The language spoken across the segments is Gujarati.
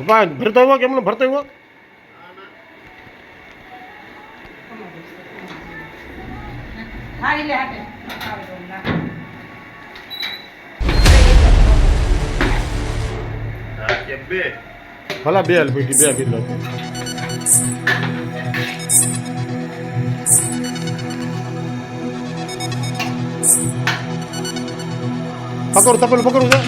ભરતો આવ્યો કેમ ભરતો આવ્યો? ભલા બે પૈકી બે કિલો પકડું તપેલું પકડું છે.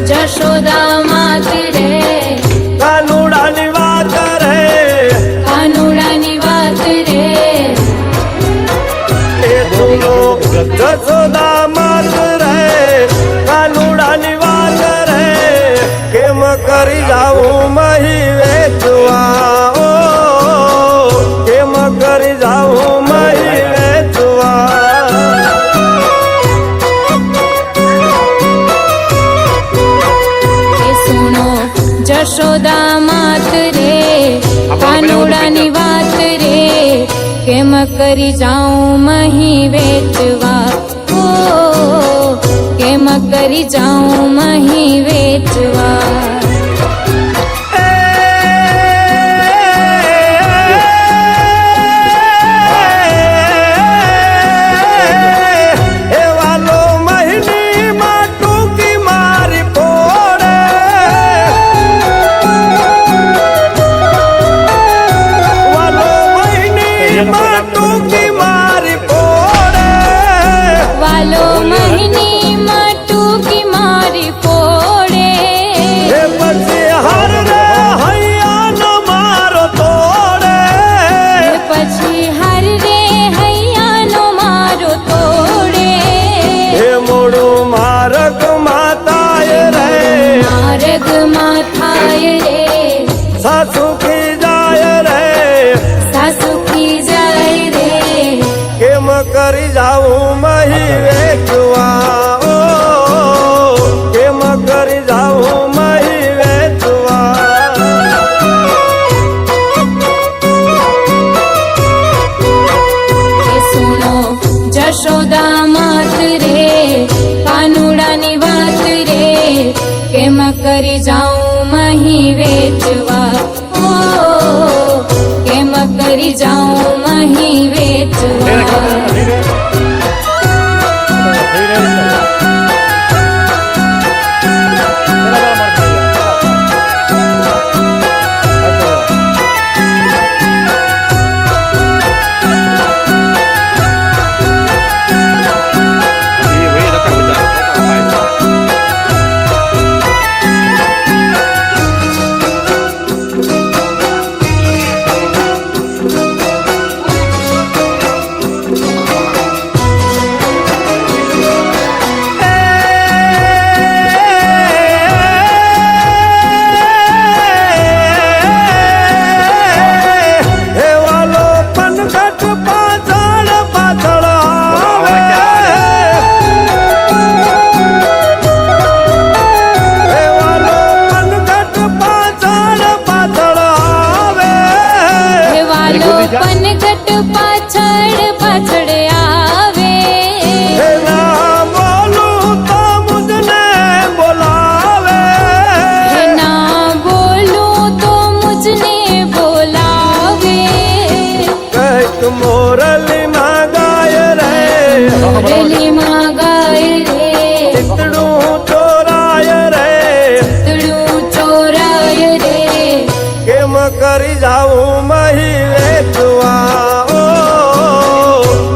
જશોદા માત રે કાનુડાની વાત રે કાનુડાની વાત રે એ દુલો જશોદા માત રે કાનુડાની વાત રે કેમ કરી જાઉં મહી વેચવા કેમ કરી જાઉં મહી વેચવા જશોદા માત રે કાનુડાની વાત રે કેમ કરી જાઉં મહી વેચવા કેમ કરી જાઉં મહી વેચવા વાલો મહિની માં ટૂંકી મારી પોડે પછી હર રે હૈયાનો મારો તોડે પછી હર રે હૈયાનો મારો તોડે હે મોડું માર્ગ માતાય રે માર્ગ માથાય રે સાસુ કી જાય રે સાસુ કી જાય રે કેમ કરી જાઉં મહી વેચવા કેમ કરી જાઉં મહી વેચવા સુનો જશોદા માત રે કાનુડાની વાત રે કેમ કરી જાઉં મહી વેચવા કેમ કરી જાઉં મહી વેચવા પનઘટ પાછળ પાછળ આવે ના બોલું તો મુझने બોલાવે ના બોલું તો મુझने બોલાવે કઈક મોરલી માં ગાય રે મોરલી માં ગાય રે ચિતડું ચોરાય રે ચિતડું ચોરાય રે કેમ કરી જાઉં મહી વેચવા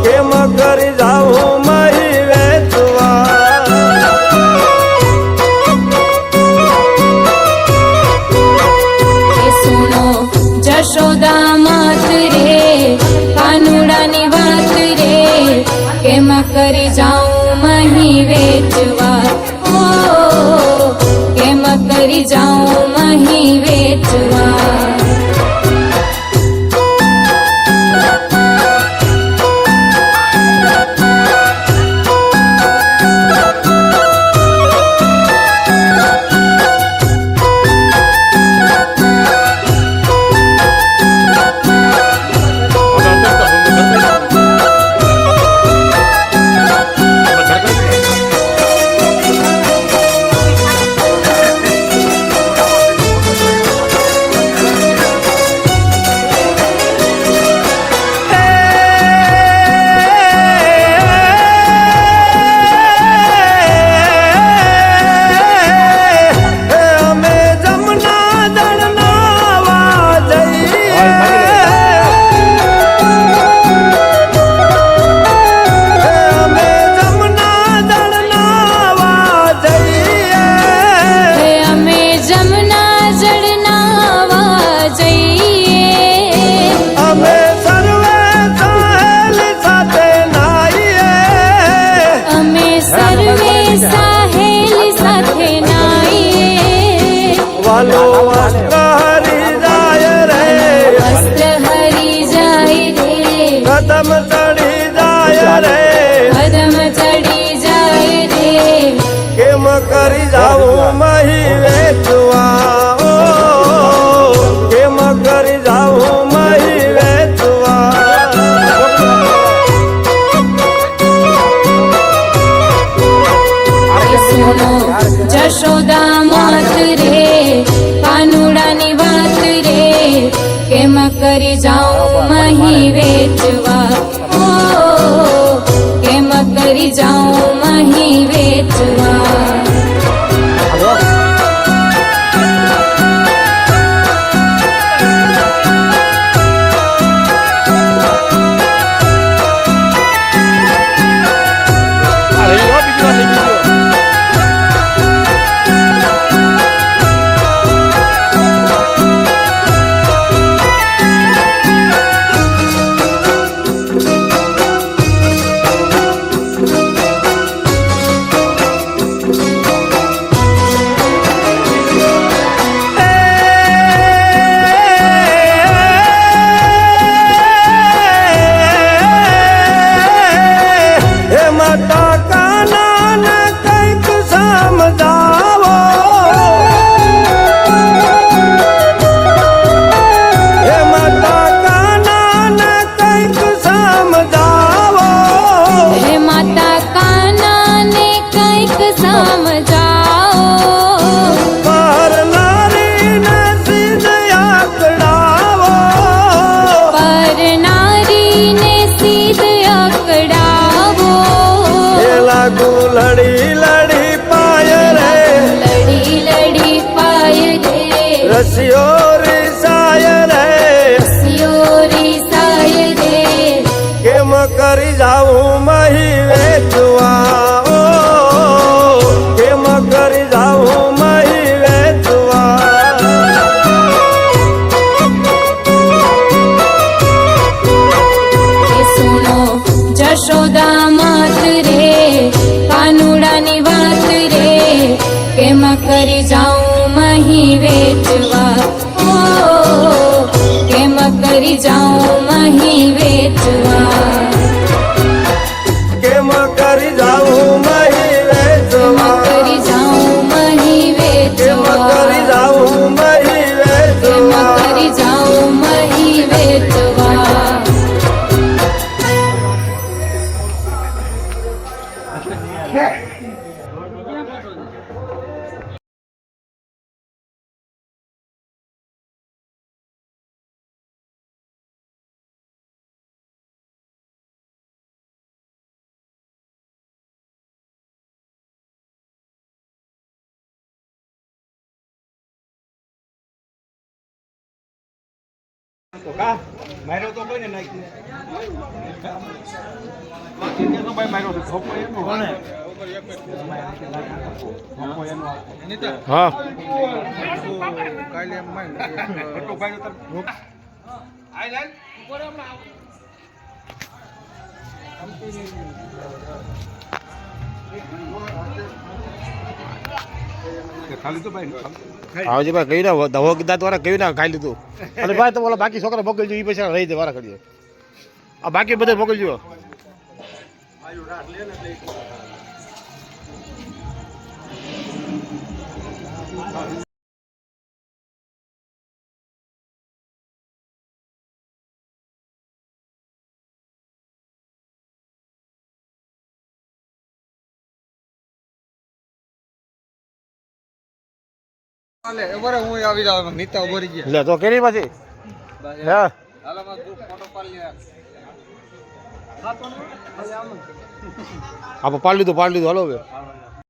કેમ કરી જાઉં મહી વેચવા સુનો જશોદા માત રે કાનુડા મહી વેચવા વાલો વસ્ત્ર હરી જાય રે, વસ્ત્ર હરી જાય રે, કદમ ચડી જાય રે, કદમ ચડી જાય રે, કેમ કરી જાઉં મહી વેચવા, કેમ કરી જાઉં મહી વેચવા. સુનો જશોદા માત રે, કાનુડાની વાત રે, કેમ કરી જાઉં મહી વેચવા, કેમ કરી જાઉં મહી વેચવા. લડી લડી પાય રે, લડી લડી પાય રે, રસિયો રીસાય રે, રસિયો રીસાય રે, કેમ કરી જાઉં મહી વેચવા, કેમ કરી જાઉં મહી વેચવા. સુનો જશોદા માત રે, કાનુડાની વાત રે, કેમ કરી જાઉં મહી વેચવા, કેમ કરી જાઉં મહી વેચવા. કેમ કરી જાઉં મહી વેચવા, કરી જાઉં મહી કેમ કરી વેચવા, જાઉં મહી કેમ વેચવા. કરી જાઉં મહી વેચવા. તો કા માર્યો તો કોઈને નાખી બાકી કે તો ભાઈ માર્યો તો છોકરો એનો કોને હા કાલે એમ માર્યો એટલો ભાઈ તો આઈ લાલ ઉપર હમણાં આવજી ભાઈ કહ્યું ને દવો દાંત વાળા કહ્યું ને ખાઈ લીધું અને ભાઈ તો ઓલા બાકી છોકરા મોકલજો એ પૈસા રહી દે વારા કરીએ આ બાકી બધે મોકલજો હું આવી જાવ નીતા ઉભરી ગયા લે તો કેરી પાછી હે આપણે પાડી લીધું હાલો હવે